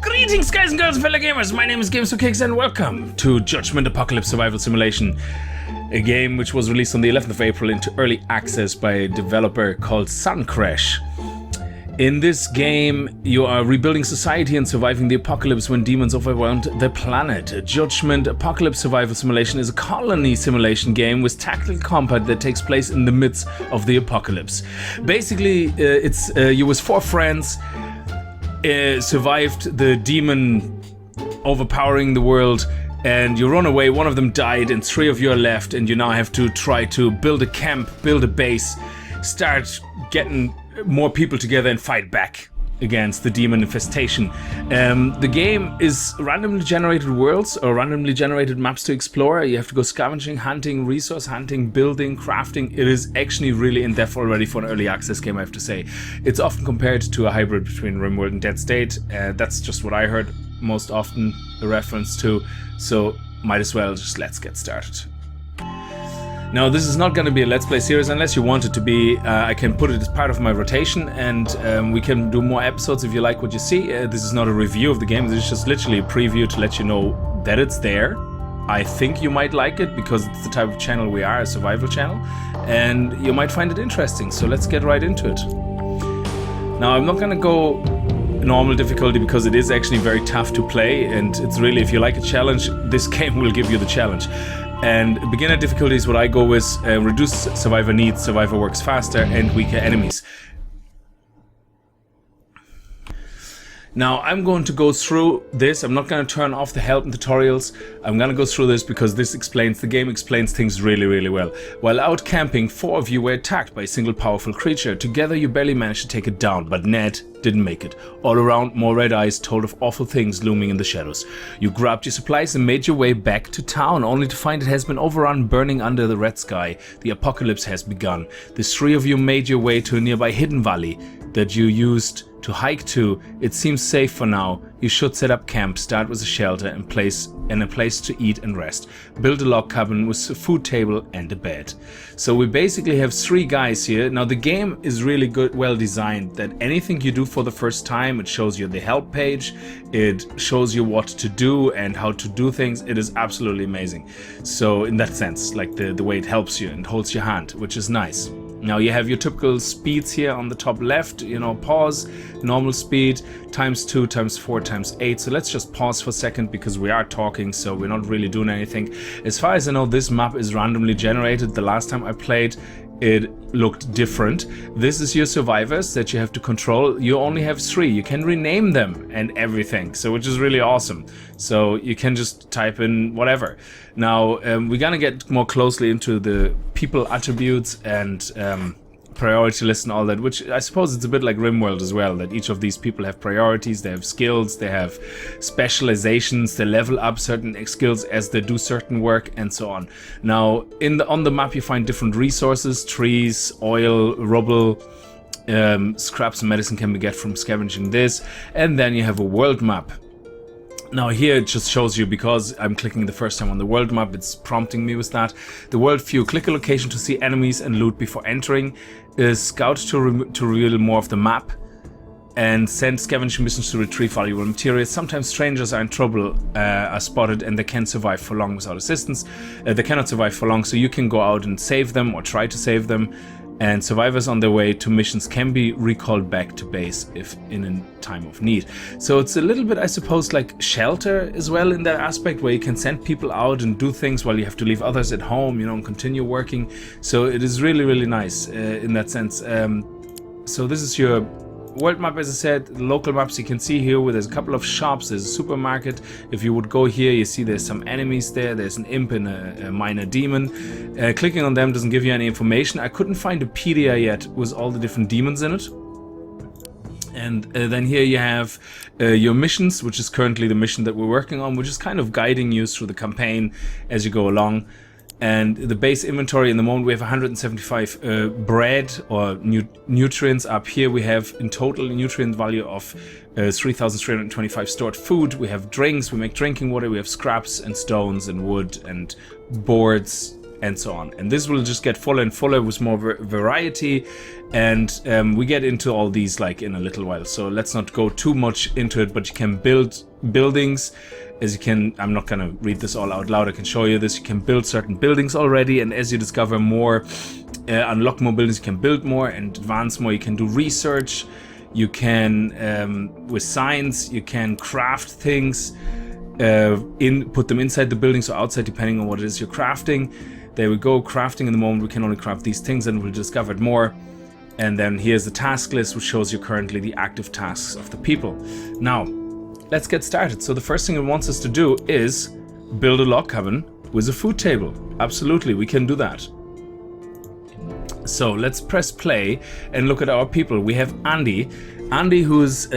Greetings guys and girls and fellow gamers, my name is Games for Kicks and welcome to Judgment Apocalypse Survival Simulation, a game which was released on the 11th of April into early access by a developer called Suncrash. In this game, you are rebuilding society and surviving the apocalypse when demons overwhelmed the planet. Judgment Apocalypse Survival Simulation is a colony simulation game with tactical combat that takes place in the midst of the apocalypse. Basically, you with 4 friends survived the demon overpowering the world, and you run away. One of them died and 3 of you are left, and you now have to try to build a camp, build a base, start getting more people together and fight back against the demon infestation. The game is randomly generated worlds or randomly generated maps to explore. You have to go scavenging, hunting, resource hunting, building, crafting. It is actually really in-depth already for an early access game, I have to say. It's often compared to a hybrid between RimWorld and Dead State. That's just what I heard most often a reference to, so might as well just let's get started. Now, this is not going to be a Let's Play series unless you want it to be. I can put it as part of my rotation, and we can do more episodes if you like what you see. This is not a review of the game, this is just literally a preview to let you know that it's there. I think you might like it because it's the type of channel we are, a survival channel, and you might find it interesting, so let's get right into it. Now, I'm not going to go normal difficulty because it is actually very tough to play, and it's really, if you like a challenge, this game will give you the challenge. And beginner difficulty is what I go with. Reduced survivor needs, survivor works faster, and weaker enemies. Now, I'm going to go through this. I'm not going to turn off the help and tutorials. I'm going to go through this because the game explains things really, really well. While out camping, 4 of you were attacked by a single powerful creature. Together, you barely managed to take it down, but Ned didn't make it. All around, more red eyes told of awful things looming in the shadows. You grabbed your supplies and made your way back to town, only to find it has been overrun, burning under the red sky. The apocalypse has begun. The 3 of you made your way to a nearby hidden valley that you used to hike to. It seems safe for now. You should set up camp, start with a shelter and a place to eat and rest. Build a log cabin with a food table and a bed. So we basically have 3 guys here. Now the game is really good, well designed, that anything you do for the first time, it shows you the help page, it shows you what to do and how to do things. It is absolutely amazing. So in that sense, like the way it helps you and holds your hand, which is nice. Now you have your typical speeds here on the top left, you know, pause, normal speed, ×2, ×4, ×8. So let's just pause for a second because we are talking, so we're not really doing anything. As far as I know, this map is randomly generated. The last time I played, it looked different. This is your survivors that you have to control. You only have 3. You can rename them and everything, so which is really awesome. So you can just type in whatever. Now we're gonna get more closely into the people attributes and priority list and all that, which I suppose it's a bit like RimWorld as well, that each of these people have priorities, they have skills, they have specializations, they level up certain skills as they do certain work and so on. Now on the map you find different resources, trees, oil, rubble, scraps and medicine can be get from scavenging this, and then you have a world map. Now here it just shows you, because I'm clicking the first time on the world map, it's prompting me with that. The world view, click a location to see enemies and loot before entering. Scout to reveal more of the map. And send scavenging missions to retrieve valuable materials. Sometimes strangers are in trouble, are spotted, and they can't survive for long without assistance. They cannot survive for long, so you can go out and save them or try to save them. And survivors on their way to missions can be recalled back to base if in a time of need. So it's a little bit, I suppose, like Shelter as well in that aspect, where you can send people out and do things while you have to leave others at home, you know, and continue working. So it is really, really nice in that sense. So this is your world map, as I said. The local maps you can see here where there's a couple of shops, there's a supermarket. If you would go here, you see there's some enemies there. There's an imp and a minor demon. Clicking on them doesn't give you any information. I couldn't find a PDA yet with all the different demons in it. And then here you have your missions, which is currently the mission that we're working on, which is kind of guiding you through the campaign as you go along. And the base inventory, in the moment we have 175 bread or nutrients. Up here we have in total nutrient value of 3,325 stored food. We have drinks, we make drinking water, we have scraps and stones and wood and boards, and so on. And this will just get fuller and fuller with more variety, and we get into all these like in a little while. So let's not go too much into it, but you can build buildings. As you can, I'm not gonna read this all out loud, I can show you this. You can build certain buildings already, and as you discover more, unlock more buildings, you can build more and advance more. You can do research, you can, with science, you can craft things, put them inside the buildings or outside, depending on what it is you're crafting. There we go, crafting. In the moment we can only craft these things, and we'll discover more. And then here's the task list, which shows you currently the active tasks of the people. Now, let's get started. So the first thing it wants us to do is build a log cabin with a food table. Absolutely, we can do that. So let's press play and look at our people. We have Andy. Andy, who's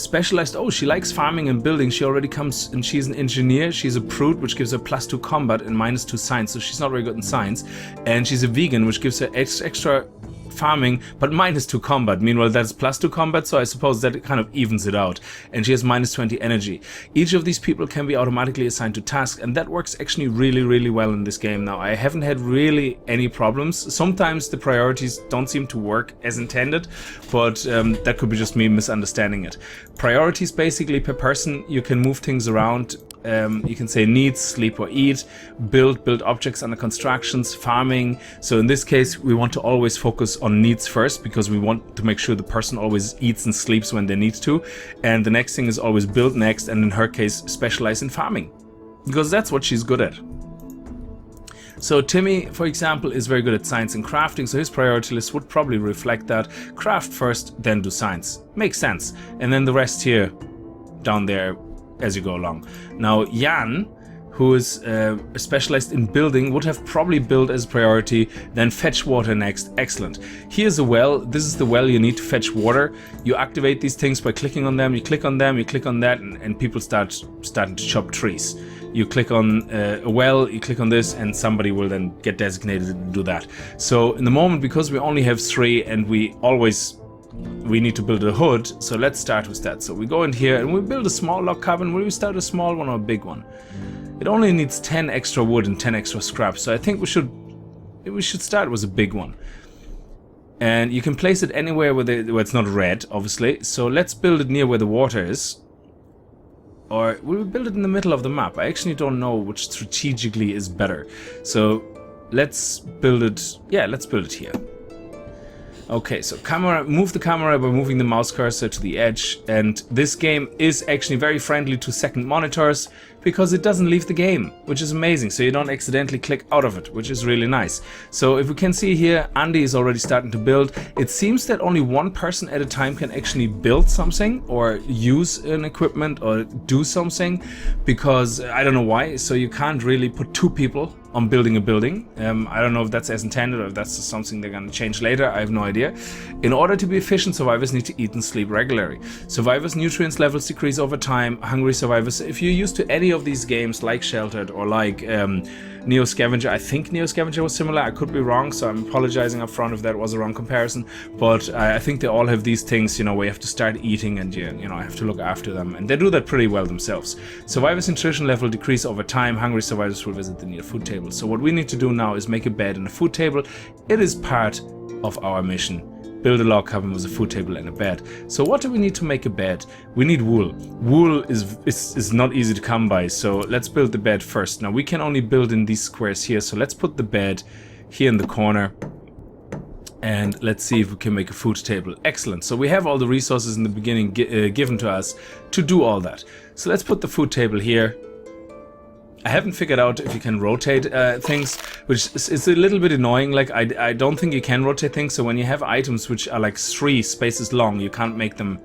specialized. Oh, she likes farming and building. She already comes, and she's an engineer. She's a prude, which gives her +2 combat and -2 science. So she's not very good in science. And she's a vegan, which gives her extra farming, but -2 combat. Meanwhile, that's +2 combat, so I suppose that it kind of evens it out. And she has -20 energy. Each of these people can be automatically assigned to tasks, and that works actually really, really well in this game. Now, I haven't had really any problems. Sometimes the priorities don't seem to work as intended, but that could be just me misunderstanding it. Priorities, basically, per person, you can move things around. You can say needs, sleep or eat, build objects under constructions, farming. So in this case, we want to always focus on needs first, because we want to make sure the person always eats and sleeps when they need to. And the next thing is always build next, and in her case, specialize in farming, because that's what she's good at. So Timmy, for example, is very good at science and crafting, so his priority list would probably reflect that. Craft first, then do science. Makes sense. And then the rest here, down there, as you go along. Now Jan, who is specialized in building, would have probably build as priority, then fetch water next. Excellent. Here's a well. This is the well you need to fetch water. You activate these things by clicking on them. You click on them, you click on that, and people starting to chop trees. You click on a well, you click on this, and somebody will then get designated to do that. So in the moment, because we only have 3 and we need to build a hood, so let's start with that. So we go in here and we build a small log cabin. Will we start a small one or a big one? It only needs 10 extra wood and 10 extra scrap, so I think we should start with a big one. And you can place it anywhere where it's not red, obviously. So let's build it near where the water is. Or will we build it in the middle of the map? I actually don't know which strategically is better. So let's build it, yeah, let's build it here. Okay, so move the camera by moving the mouse cursor to the edge, and this game is actually very friendly to second monitors because it doesn't leave the game, which is amazing, so you don't accidentally click out of it, which is really nice. So if we can see here, Andy is already starting to build. It seems that only one person at a time can actually build something or use an equipment or do something, because I don't know why, so you can't really put 2 people on building a building. I don't know if that's as intended or if that's something they're going to change later. I have no idea. In order to be efficient, survivors need to eat and sleep regularly. Survivors' nutrients levels decrease over time. Hungry survivors, if you're used to any of these games like Sheltered or like Neo Scavenger, I think Neo Scavenger was similar. I could be wrong, so I'm apologizing up front if that was a wrong comparison. But I think they all have these things, you know, where you have to start eating and you know, have to look after them, and they do that pretty well themselves. Survivors' nutrition level decrease over time. Hungry survivors will visit the near food table. So what we need to do now is make a bed and a food table. It is part of our mission. Build a log cabin with a food table and a bed. So what do we need to make a bed? We need wool. Wool is not easy to come by, so let's build the bed first. Now we can only build in these squares here, so let's put the bed here in the corner. And let's see if we can make a food table. Excellent. So we have all the resources in the beginning given to us to do all that. So let's put the food table here. I haven't figured out if you can rotate things, which is a little bit annoying. Like, I don't think you can rotate things, so when you have items which are like 3 spaces long, you can't make them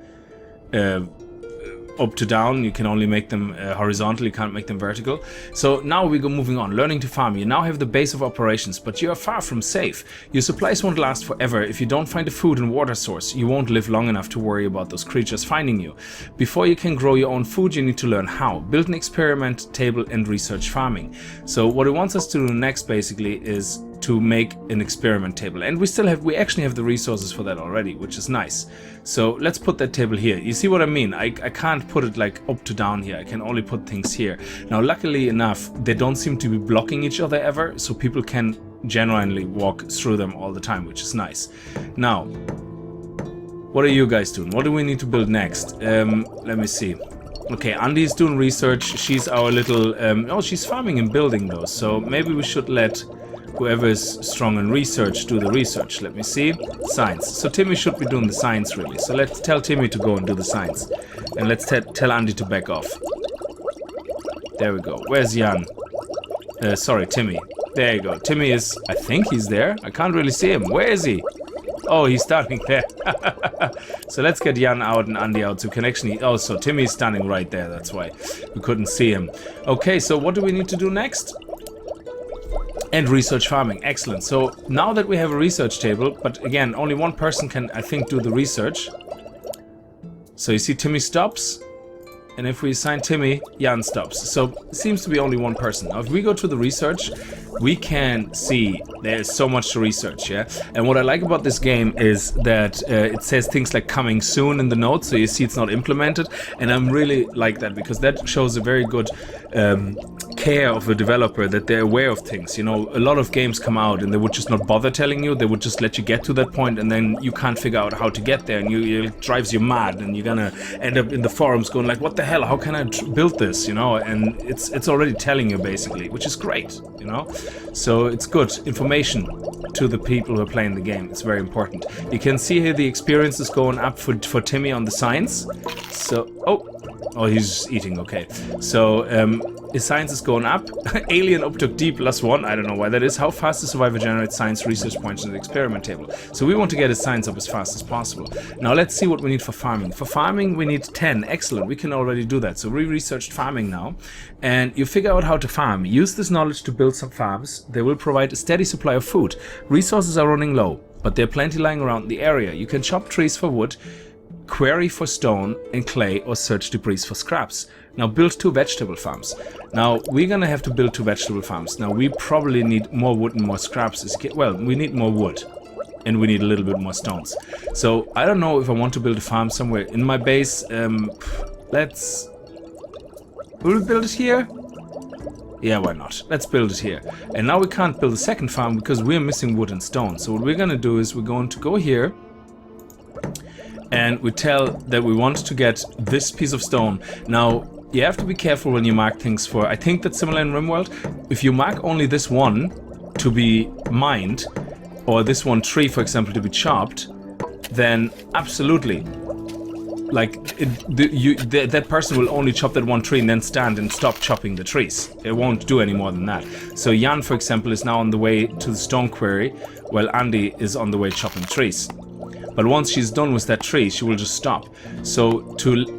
up to down. You can only make them horizontal, you can't make them vertical. So now we go moving on, learning to farm. You now have the base of operations, but you are far from safe. Your supplies won't last forever. If you don't find a food and water source, you won't live long enough to worry about those creatures finding you. Before you can grow your own food, you need to learn how. Build an experiment table and research farming. So what it wants us to do next basically is to make an experiment table, and we actually have the resources for that already, which is nice. So let's put that table here. You see what I mean? I can't put it like up to down here. I can only put things here. Now luckily enough, they don't seem to be blocking each other ever, so people can genuinely walk through them all the time, which is nice. Now, what are you guys doing? What do we need to build next? Let me see. Okay, Andy's doing research. She's our little... oh, she's farming and building those. So maybe we should let whoever is strong in research do the research. Let me see. Science. So Timmy should be doing the science, really. So let's tell Timmy to go and do the science. And let's tell Andy to back off. There we go. Where's Jan? Sorry, Timmy. There you go. Timmy is... I think he's there. I can't really see him. Where is he? Oh, he's standing there. So let's get Jan out and Andy out so we can actually... Oh, so Timmy's standing right there. That's why we couldn't see him. Okay, so what do we need to do next? And research farming. Excellent. So now that we have a research table, but again, only one person can, I think, do the research. So you see Timmy stops. And if we assign Timmy, Jan stops. So it seems to be only one person. Now, if we go to the research, we can see there's so much to research, yeah? And what I like about this game is that it says things like coming soon in the notes, so you see it's not implemented. And I'm really like that because that shows a very good care of a developer that they're aware of things. You know, a lot of games come out and they would just not bother telling you. They would just let you get to that point and then you can't figure out how to get there and it drives you mad and you're gonna end up in the forums going like, what the hell, how can I build this, you know? And it's already telling you basically, which is great, you know? So it's good information to the people who are playing the game. It's very important. You can see here the experience is going up for Timmy on the science. So, oh, he's eating, okay. So, his science is going up. Alien uptook D +1. I don't know why that is. How fast does Survivor generate science research points in the experiment table? So we want to get his science up as fast as possible. Now let's see what we need for farming. For farming we need 10. Excellent. We can already do that. So we researched farming now. And you figure out how to farm. Use this knowledge to build some farms. They will provide a steady supply of food. Resources are running low, but there are plenty lying around the area. You can chop trees for wood, quarry for stone and clay, or search debris for scraps. Now build 2 vegetable farms. Now we're gonna have to build 2 vegetable farms. Now we probably need more wood and more scraps. Well, we need more wood and we need a little bit more stones. So I don't know if I want to build a farm somewhere in my base. Will we build it here? Yeah, why not? Let's build it here. And now we can't build a second farm because we're missing wood and stone. So what we're gonna do is we're going to go here and we tell that we want to get this piece of stone. Now, you have to be careful when you mark things for... I think that's similar in RimWorld. If you mark only this one to be mined, or this one tree, for example, to be chopped, then absolutely, like, that person will only chop that one tree and then stand and stop chopping the trees. It won't do any more than that. So Jan, for example, is now on the way to the stone quarry, while Andy is on the way chopping trees. But once she's done with that tree, she will just stop. So to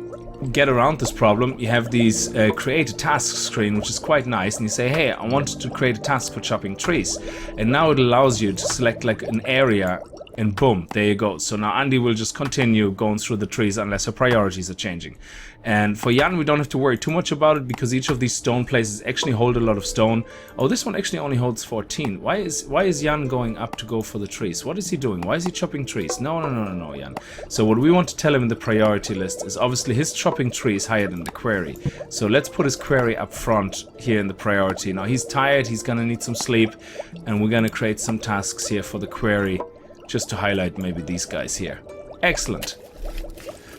get around this problem, you have these create a task screen, which is quite nice. And you say, hey, I want to create a task for chopping trees. And now it allows you to select like an area and boom, there you go. So now Andy will just continue going through the trees unless her priorities are changing. And for Jan, we don't have to worry too much about it because each of these stone places actually hold a lot of stone. Oh, this one actually only holds 14. Why is Jan going up to go for the trees? What is he doing? Why is he chopping trees? No, Jan. So what we want to tell him in the priority list is obviously his chopping tree is higher than the quarry. So let's put his quarry up front here in the priority. Now he's tired, he's gonna need some sleep, and we're gonna create some tasks here for the quarry, just to highlight maybe these guys here. Excellent.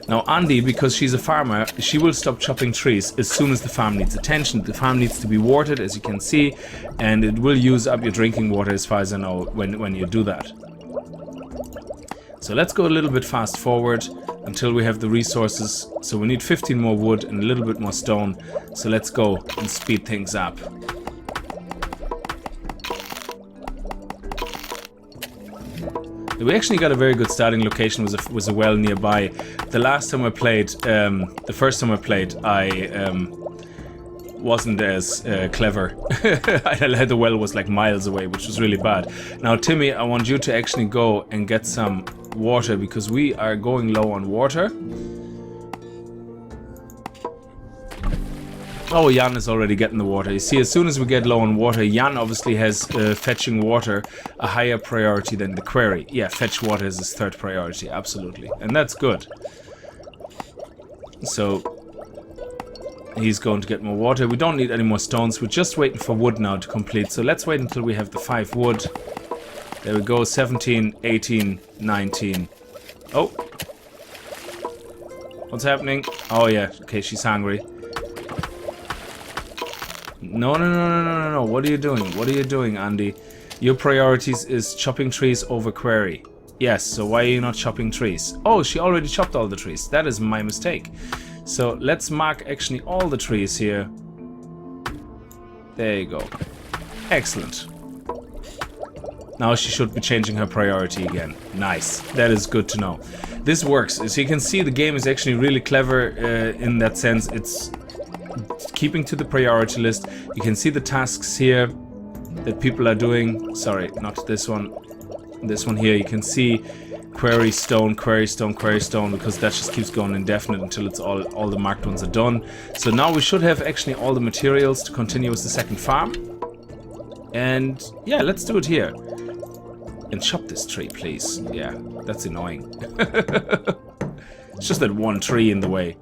Now Andy, because she's a farmer, she will stop chopping trees as soon as the farm needs attention. The farm needs to be watered, as you can see, and it will use up your drinking water as far as I know when you do that. So let's go a little bit fast forward until we have the resources. So we need 15 more wood and a little bit more stone. So let's go and speed things up. We actually got a very good starting location, was a well nearby. The last time I played, the first time I played, I wasn't as clever. The well was like miles away, which was really bad. Now Timmy, I want you to actually go and get some water because we are going low on water. Oh, Jan is already getting the water. You see, as soon as we get low on water, Jan obviously has fetching water a higher priority than the quarry. Yeah, fetch water is his third priority, absolutely. And that's good. So, He's going to get more water. We don't need any more stones. We're just waiting for wood now to complete. So let's wait until we have the 5 wood. There we go. 17, 18, 19. Oh. What's happening? Oh, yeah. Okay, she's hungry. No, no, no, no, no, no, no. What are you doing? What are you doing, Andy? Your priorities is chopping trees over quarry. Yes, so why are you not chopping trees? Oh, she already chopped all the trees. That is my mistake. So let's mark actually all the trees here. There you go. Excellent. Now she should be changing her priority again. Nice. That is good to know. This works. As you can see, the game is actually really clever in that sense. It's keeping to the priority list. You can see the tasks here that people are doing. Sorry, not this one. This one here, you can see quarry stone, quarry stone, quarry stone, because that just keeps going indefinite until it's all the marked ones are done. So now we should have actually all the materials to continue with the second farm. And yeah, let's do it here. And chop this tree, please. Yeah, that's annoying. It's just that one tree in the way.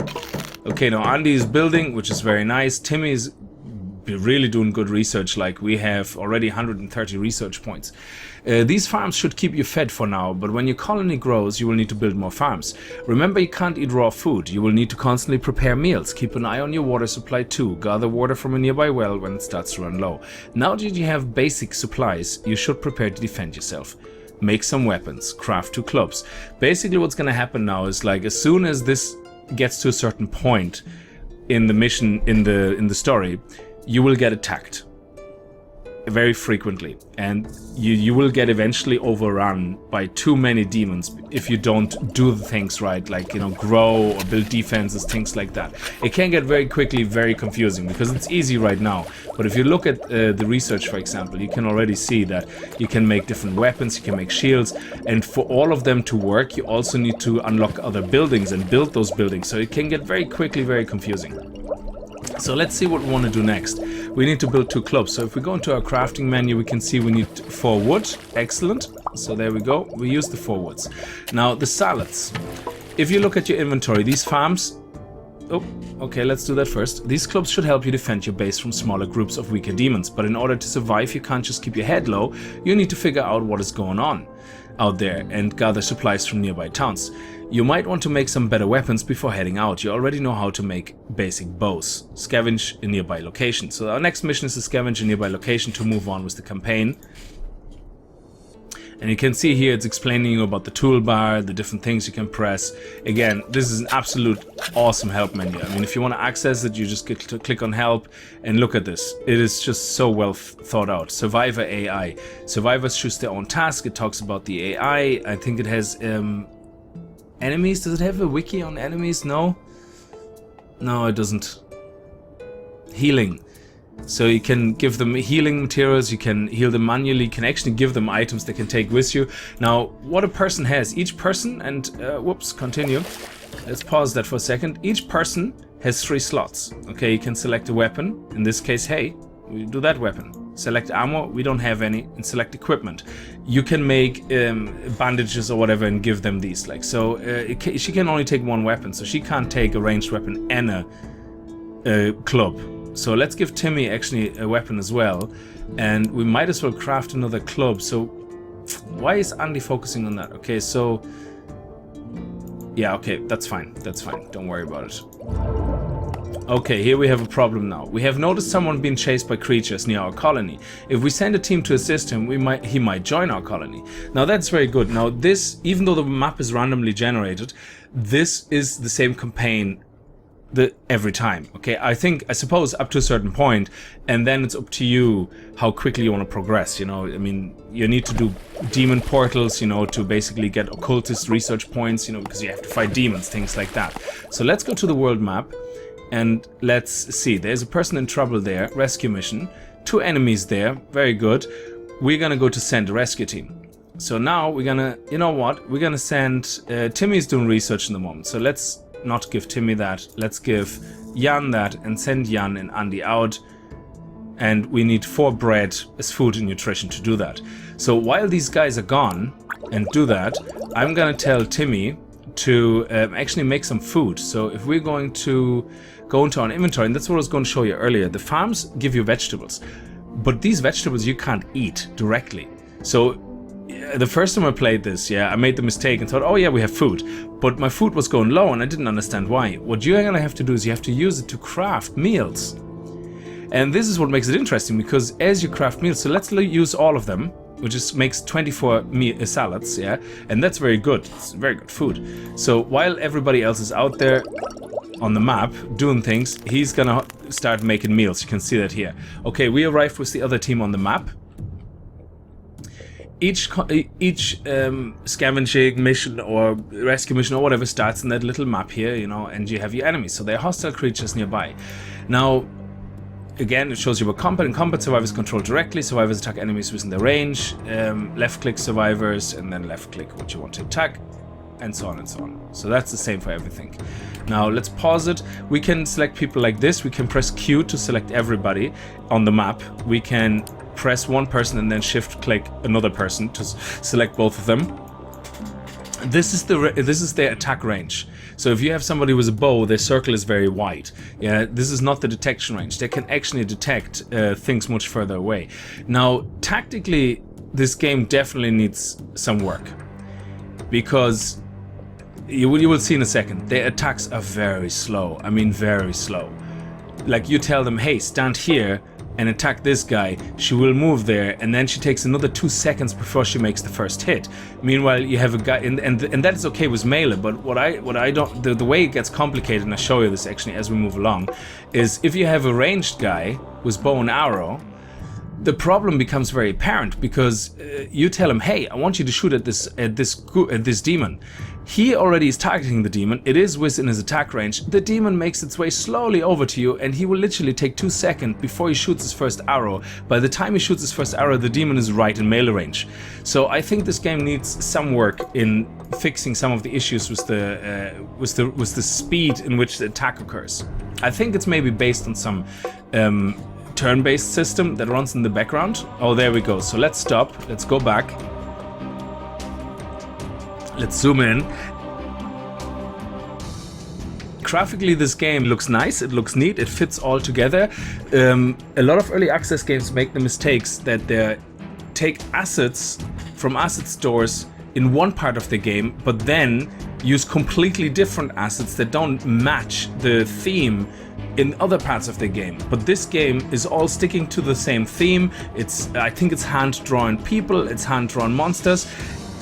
Okay, now Andy is building, which is very nice. Timmy's really doing good research. Like, we have already 130 research points. These farms should keep you fed for now, but when your colony grows, you will need to build more farms. Remember, you can't eat raw food. You will need to constantly prepare meals. Keep an eye on your water supply too. Gather water from a nearby well when it starts to run low. Now that you have basic supplies, you should prepare to defend yourself. Make some weapons. Craft 2 clubs. Basically, what's going to happen now is, like, as soon as this gets to a certain point in the mission, in the story, you will get attacked very frequently, and you will get eventually overrun by too many demons if you don't do the things right, like, you know, grow or build defenses, things like that. It can get very quickly very confusing because it's easy right now, but if you look at the research, for example, you can already see that you can make different weapons, you can make shields, and for all of them to work, you also need to unlock other buildings and build those buildings, so it can get very quickly very confusing. So let's see what we want to do next. We need to build 2 clubs. So if we go into our crafting menu, we can see we need 4 wood. Excellent. So there we go. We use the 4 woods. Now the salads. If you look at your inventory, these farms... Oh, okay, let's do that first. These clubs should help you defend your base from smaller groups of weaker demons. But in order to survive, you can't just keep your head low. You need to figure out what is going on out there and gather supplies from nearby towns. You might want to make some better weapons before heading out. You already know how to make basic bows. Scavenge a nearby location. So our next mission is to scavenge a nearby location to move on with the campaign. And you can see here it's explaining you about the toolbar, the different things you can press. Again, this is an absolute awesome help menu. I mean, if you want to access it, you just click on help and look at this. It is just so well thought out. Survivor AI. Survivors choose their own task. It talks about the AI. I think it has... enemies? Does it have a wiki on enemies? No? No, it doesn't. Healing. So you can give them healing materials, you can heal them manually, you can actually give them items they can take with you. Now, what a person has, each person, and whoops, continue. Let's pause that for a second. Each person has 3 slots. Okay, you can select a weapon. In this case, hey, we do that weapon. Select armor, we don't have any, and select equipment. You can make bandages or whatever and give them these. Like, so she can only take 1 weapon, so she can't take a ranged weapon and a club. So let's give Timmy actually a weapon as well, and we might as well craft another club. So why is Andy focusing on that? Okay, so yeah, okay, that's fine, don't worry about it. Okay, here we have a problem now. We have noticed someone being chased by creatures near our colony. If we send a team to assist him, he might join our colony. Now that's very good. Now this, even though the map is randomly generated, this is the same campaign every time. Okay, I suppose up to a certain point, and then it's up to you how quickly you want to progress. You know, I mean, you need to do demon portals, you know, to basically get occultist research points, you know, because you have to fight demons, things like that. So let's go to the world map. And let's see, there's a person in trouble there, rescue mission, 2 enemies there, very good. We're gonna go to send a rescue team. So now we're gonna, you know what, we're gonna send, Timmy's doing research in the moment, so let's not give Timmy that, let's give Jan that and send Jan and Andy out. And we need 4 bread as food and nutrition to do that. So while these guys are gone and do that, I'm gonna tell Timmy to actually make some food. So if we're going to go into our inventory, and that's what I was going to show you earlier. The farms give you vegetables, but these vegetables you can't eat directly. So the first time I played this, I made the mistake and thought, oh yeah, we have food. But my food was going low and I didn't understand why. What you're going to have to do is you have to use it to craft meals. And this is what makes it interesting, because as you craft meals, so let's use all of them, which makes 24 salads, and that's very good. It's very good food. So while everybody else is out there on the map doing things, he's gonna start making meals. You can see that here. Okay, we arrived with the other team on the map. Each scavenging mission or rescue mission or whatever starts in that little map here, you know, and you have your enemies. So they're hostile creatures nearby. Now, again, it shows you what combat. In combat, survivors control directly. Survivors attack enemies within their range. Left-click survivors, and then left-click what you want to attack, and so on and so on. So that's the same for everything. Now, let's pause it. We can select people like this. We can press Q to select everybody on the map. We can press one person and then shift-click another person to select both of them. This is their attack range. So if you have somebody with a bow, their circle is very wide. This is not the detection range. They can actually detect things much further away. Now, tactically, this game definitely needs some work, because you will see in a second, their attacks are very slow. I mean, very slow. Like, you tell them, hey, stand here and attack this guy, she will move there, and then she takes another 2 seconds before she makes the first hit. Meanwhile, you have a guy, and that is okay with melee, but what I don't, the way it gets complicated, and I show you this actually as we move along, is if you have a ranged guy with bow and arrow, the problem becomes very apparent, because you tell him, hey, I want you to shoot at this demon. He already is targeting the demon. It is within his attack range. The demon makes its way slowly over to you, and he will literally take 2 seconds before he shoots his first arrow. By the time he shoots his first arrow, the demon is right in melee range. So I think this game needs some work in fixing some of the issues with the speed in which the attack occurs. I think it's maybe based on some turn-based system that runs in the background. Oh, there we go. So let's stop. Let's go back. Let's zoom in. Graphically, this game looks nice. It looks neat. It fits all together. A lot of early access games make the mistakes that they take assets from asset stores in one part of the game, but then use completely different assets that don't match the theme in other parts of the game. But this game is all sticking to the same theme. I think it's hand-drawn people, it's hand-drawn monsters,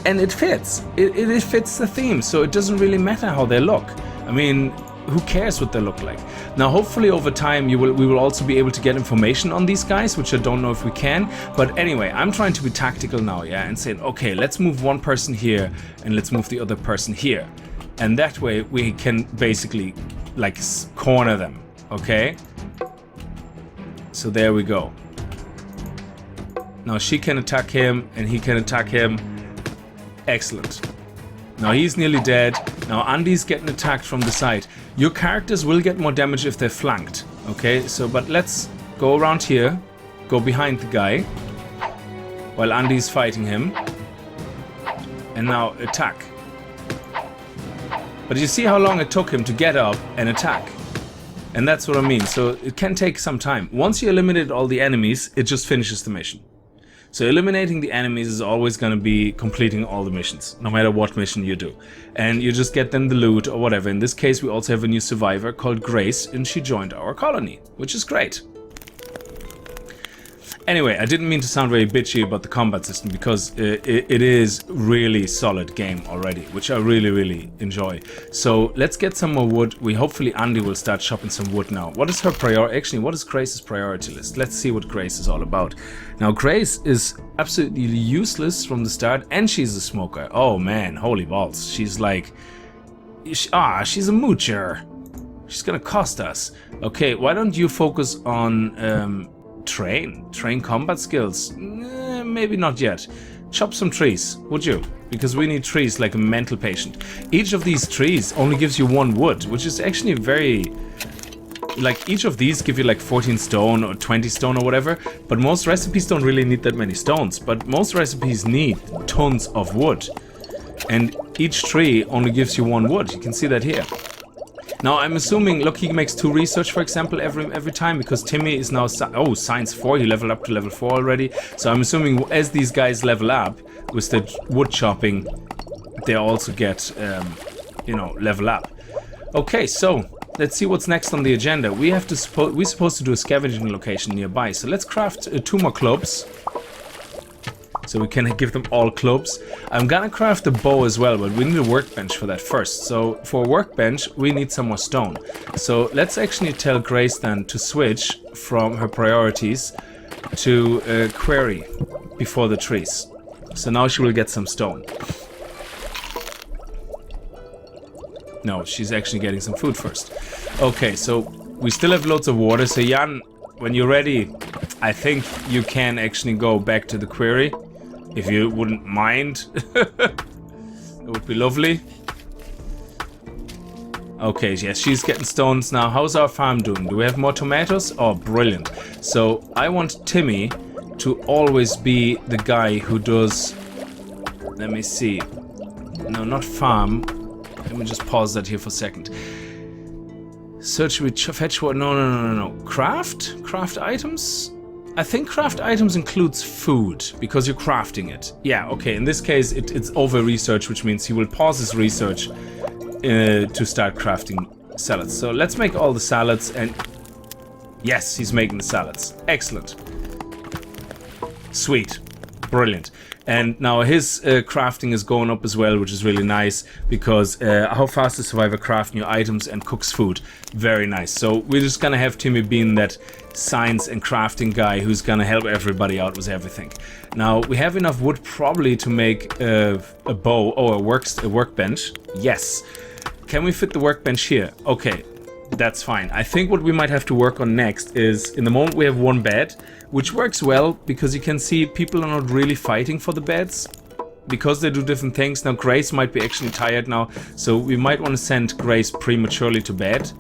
and it fits. It fits the theme, so it doesn't really matter how they look. I mean, who cares what they look like? Now, hopefully over time we will also be able to get information on these guys, which I don't know if we can. But anyway, I'm trying to be tactical now, and saying, okay, let's move one person here and let's move the other person here. And that way we can basically like corner them, okay? So there we go. Now she can attack him and he can attack him. Excellent. Now he's nearly dead. Now Andy's getting attacked from the side. Your characters will get more damage if they're flanked. Okay, so but let's go around here. Go behind the guy while Andy's fighting him. And now attack. But you see how long it took him to get up and attack. And that's what I mean. So it can take some time. Once you eliminate all the enemies, it just finishes the mission. So eliminating the enemies is always going to be completing all the missions, no matter what mission you do. And you just get them the loot or whatever. In this case, we also have a new survivor called Grace, and she joined our colony, which is great. Anyway, I didn't mean to sound very bitchy about the combat system, because it is really solid game already, which I really, really enjoy. So let's get some more wood. Hopefully Andy will start chopping some wood now. What is her priority? Actually, what is Grace's priority list? Let's see what Grace is all about. Now, Grace is absolutely useless from the start, and she's a smoker. Oh man, holy balls. She's like... she's a moocher. She's gonna cost us. Okay, why don't you focus on... train combat skills? Maybe not yet. Chop some trees, would you? Because we need trees like a mental patient. Each of these trees only gives you 1 wood, which is actually very... like, each of these give you like 14 stone or 20 stone or whatever, but most recipes don't really need that many stones, but most recipes need tons of wood. And each tree only gives you 1 wood, you can see that here. Now I'm assuming, look, he makes 2 research, for example, every time, because Timmy is now science 4. He leveled up to level 4 already. So I'm assuming as these guys level up with the wood chopping, they also get you know, level up. Okay, so let's see what's next on the agenda. We're supposed to do a scavenging location nearby. So let's craft 2 more clubs. So we can give them all clubs. I'm gonna craft a bow as well, but we need a workbench for that first. So for a workbench, we need some more stone. So let's actually tell Grace then to switch from her priorities to quarry before the trees. So now she will get some stone. No, she's actually getting some food first. Okay, so we still have loads of water. So Jan, when you're ready, I think you can actually go back to the quarry. If you wouldn't mind. That would be lovely. Okay, yes, she's getting stones now. How's our farm doing? Do we have more tomatoes? Oh, brilliant. So I want Timmy to always be the guy who does... Let me see. No, not farm. Let me just pause that here for a second. Search with fetch what? No. Craft? Craft items? I think craft items includes food, because you're crafting it. Yeah, okay, in this case it's over research, which means he will pause his research to start crafting salads. So let's make all the salads, and yes, he's making the salads. Excellent. Sweet. Brilliant. And now his crafting is going up as well, which is really nice, because how fast does Survivor craft new items and cooks food? Very nice. So we're just gonna have Timmy being that science and crafting guy who's gonna help everybody out with everything. Now we have enough wood probably to make a bow or a workbench. Yes. Can we fit the workbench here? Okay. That's fine. I think what we might have to work on next is, in the moment we have 1 bed, which works well because you can see people are not really fighting for the beds because they do different things. Now Grace might be actually tired now, so we might want to send Grace prematurely to bed.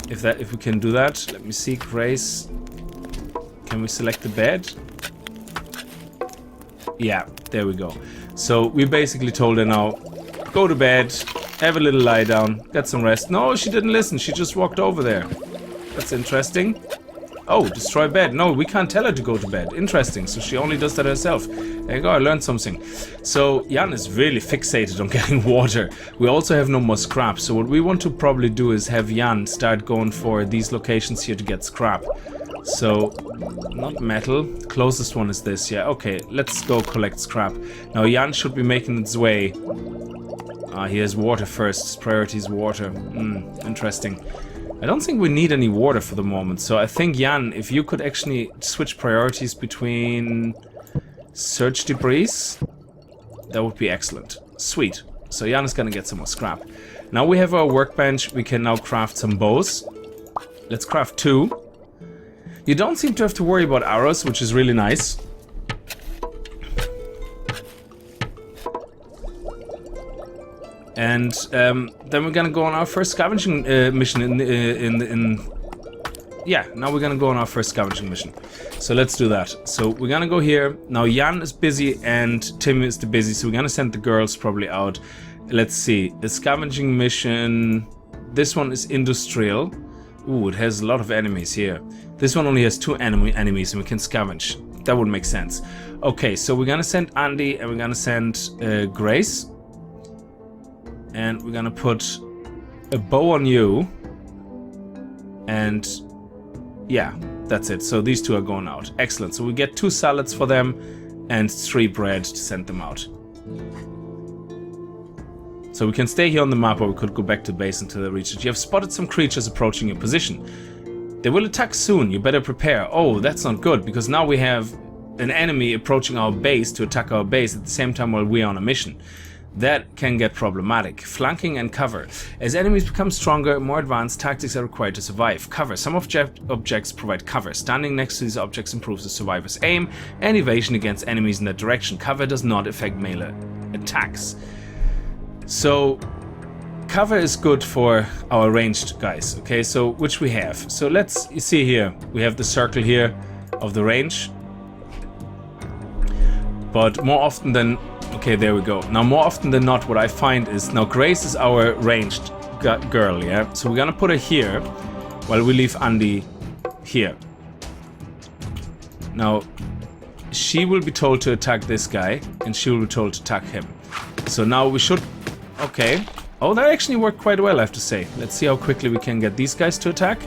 If we can do that. Let me see, Grace. Can we select the bed? Yeah, there we go. So we basically told her now, go to bed. Have a little lie down, get some rest. No, she didn't listen, she just walked over there. That's interesting. Oh, destroy bed. No, we can't tell her to go to bed. Interesting, so she only does that herself. There you go, I learned something. So Jan is really fixated on getting water. We also have no more scrap, so what we want to probably do is have Jan start going for these locations here to get scrap. So, not metal. The closest one is this, yeah. Okay, let's go collect scrap. Now Jan should be making its way. He has water first. His priority is water. Interesting. I don't think we need any water for the moment. So I think, Jan, if you could actually switch priorities between search debris, that would be excellent. Sweet. So Jan is gonna get some more scrap. Now we have our workbench. We can now craft some bows. Let's craft 2. You don't seem to have to worry about arrows, which is really nice. And then we're gonna go on our first scavenging mission yeah, now we're gonna go on our first scavenging mission. So let's do that. So we're gonna go here. Now Jan is busy and Tim is busy, so we're gonna send the girls probably out. Let's see, the scavenging mission. This one is industrial. Ooh, it has a lot of enemies here. This one only has 2 enemies and we can scavenge. That would make sense. Okay, so we're gonna send Andy and we're gonna send Grace. And we're gonna put a bow on you. And yeah, that's it. So these 2 are going out. Excellent. So we get 2 salads for them and 3 bread to send them out. So we can stay here on the map, or we could go back to base until they reach it. You have spotted some creatures approaching your position. They will attack soon. You better prepare. Oh, that's not good, because now we have an enemy approaching our base to attack our base at the same time while we're on a mission. That can get problematic. Flanking and cover. As enemies become stronger, more advanced tactics are required to survive. Cover. Some objects provide cover. Standing next to these objects improves the survivor's aim and evasion against enemies in that direction. Cover does not affect melee attacks. So, cover is good for our ranged guys. Okay, so which we have. So let's see here. We have the circle here of the range. But more often than... Okay, there we go. Now, more often than not, what I find is... Now, Grace is our ranged girl, yeah? So we're gonna put her here, while we leave Andy here. Now, she will be told to attack this guy, and she will be told to attack him. So now we should... Okay. Oh, that actually worked quite well, I have to say. Let's see how quickly we can get these guys to attack.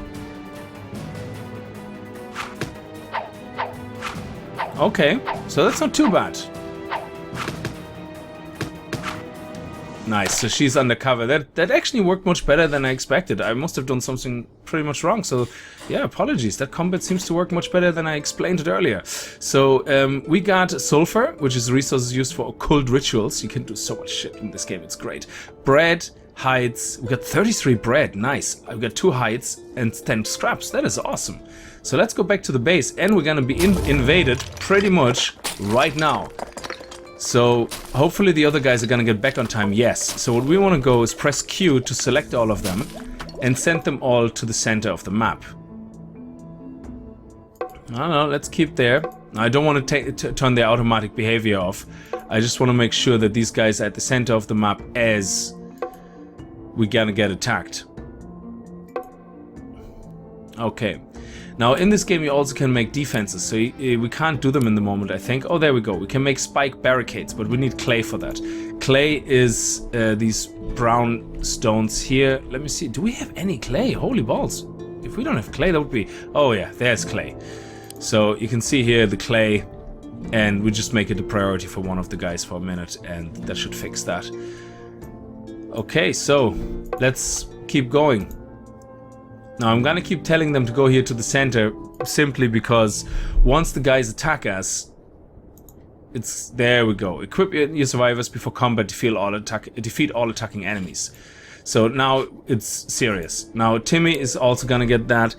Okay, so that's not too bad. Nice, so she's undercover. That actually worked much better than I expected. I must have done something pretty much wrong. So, yeah, apologies. That combat seems to work much better than I explained it earlier. So, we got sulfur, which is resources used for occult rituals. You can do so much shit in this game. It's great. Bread, hides. We got 33 bread. Nice. I've got 2 hides and 10 scraps. That is awesome. So let's go back to the base. And we're going to be invaded pretty much right now. So hopefully the other guys are gonna get back on time. Yes. So what we want to go is press Q to select all of them and send them all to the center of the map. I don't know, let's keep there. I don't want to turn their automatic behavior off. I just want to make sure that these guys are at the center of the map as we're gonna get attacked. Okay. Now, in this game, you also can make defenses, so we can't do them in the moment, I think. Oh, there we go. We can make spike barricades, but we need clay for that. Clay is these brown stones here. Let me see. Do we have any clay? Holy balls. If we don't have clay, that would be... Oh, yeah, there's clay. So you can see here the clay, and we just make it a priority for one of the guys for a minute, and that should fix that. Okay, so let's keep going. Now, I'm gonna keep telling them to go here to the center simply because once the guys attack us, it's... There we go. Equip your survivors before combat defeat all attacking enemies. So now it's serious. Now, Timmy is also gonna get that,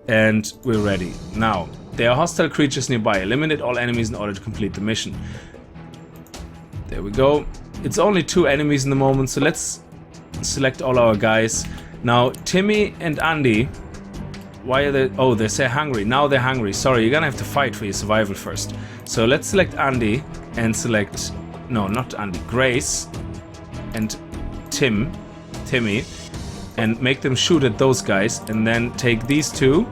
and we're ready. Now, there are hostile creatures nearby. Eliminate all enemies in order to complete the mission. There we go. It's only 2 enemies in the moment, so let's select all our guys. Now, Timmy and Andy, why are they... Oh, they say hungry. Now they're hungry. Sorry, you're gonna have to fight for your survival first. So let's select Andy and select... No, not Andy. Grace and Timmy, and make them shoot at those guys, and then take these 2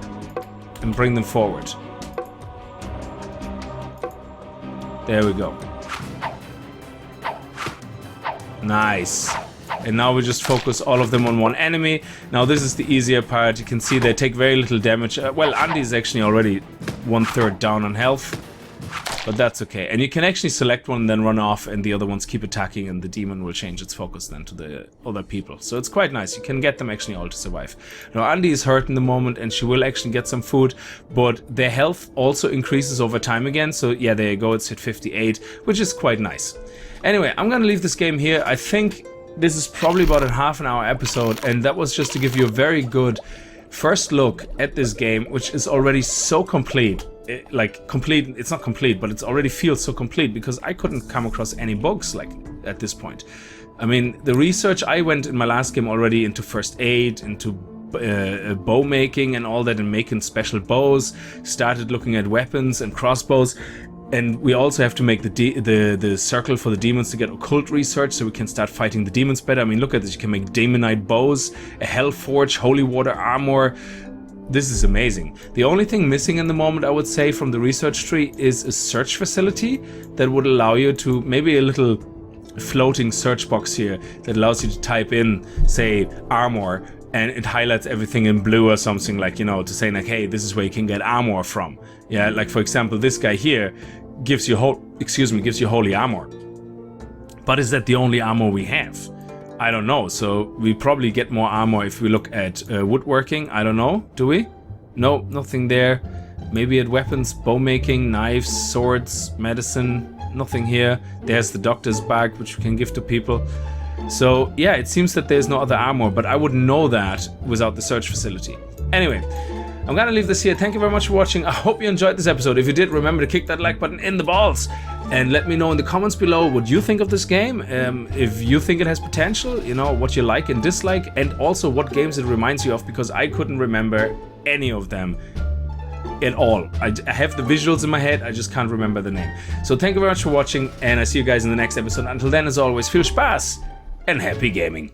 and bring them forward. There we go. Nice. And now we just focus all of them on one enemy. Now this is the easier part. You can see they take very little damage. Well, Andy is actually already 1/3 down on health. But that's okay. And you can actually select one and then run off, and the other ones keep attacking, and the demon will change its focus then to the other people. So it's quite nice. You can get them actually all to survive. Now Andy is hurt in the moment, and she will actually get some food, but their health also increases over time again. So yeah, there you go. It's at 58, which is quite nice. Anyway, I'm gonna leave this game here. I think this is probably about a half-an-hour episode, and that was just to give you a very good first look at this game, which is already so complete. It's not complete, but it already feels so complete because I couldn't come across any bugs like at this point. I mean, the research, I went in my last game already into first aid, into bow making and all that, and making special bows, started looking at weapons and crossbows. And we also have to make the circle for the demons to get occult research, so we can start fighting the demons better. I mean, look at this. You can make Daemonite bows, a Hell Forge, Holy Water armor. This is amazing. The only thing missing in the moment, I would say, from the research tree is a search facility that would allow you to, maybe a little floating search box here that allows you to type in, say, armor, and it highlights everything in blue or something, like, you know, to say like, hey, this is where you can get armor from. Yeah, like for example, this guy here gives you holy armor. But is that the only armor we have? I don't know. So we probably get more armor if we look at woodworking. I don't know. Do we? No, nothing there. Maybe at weapons, bow making, knives, swords, medicine. Nothing here. There's the doctor's bag, which we can give to people. So yeah, it seems that there's no other armor, but I wouldn't know that without the search facility. Anyway, I'm gonna leave this here. Thank you very much for watching. I hope you enjoyed this episode. If you did, remember to kick that like button in the balls. And let me know in the comments below what you think of this game. If you think it has potential, you know, what you like and dislike, and also what games it reminds you of, because I couldn't remember any of them at all. I have the visuals in my head, I just can't remember the name. So thank you very much for watching, and I see you guys in the next episode. Until then, as always, viel Spaß and happy gaming.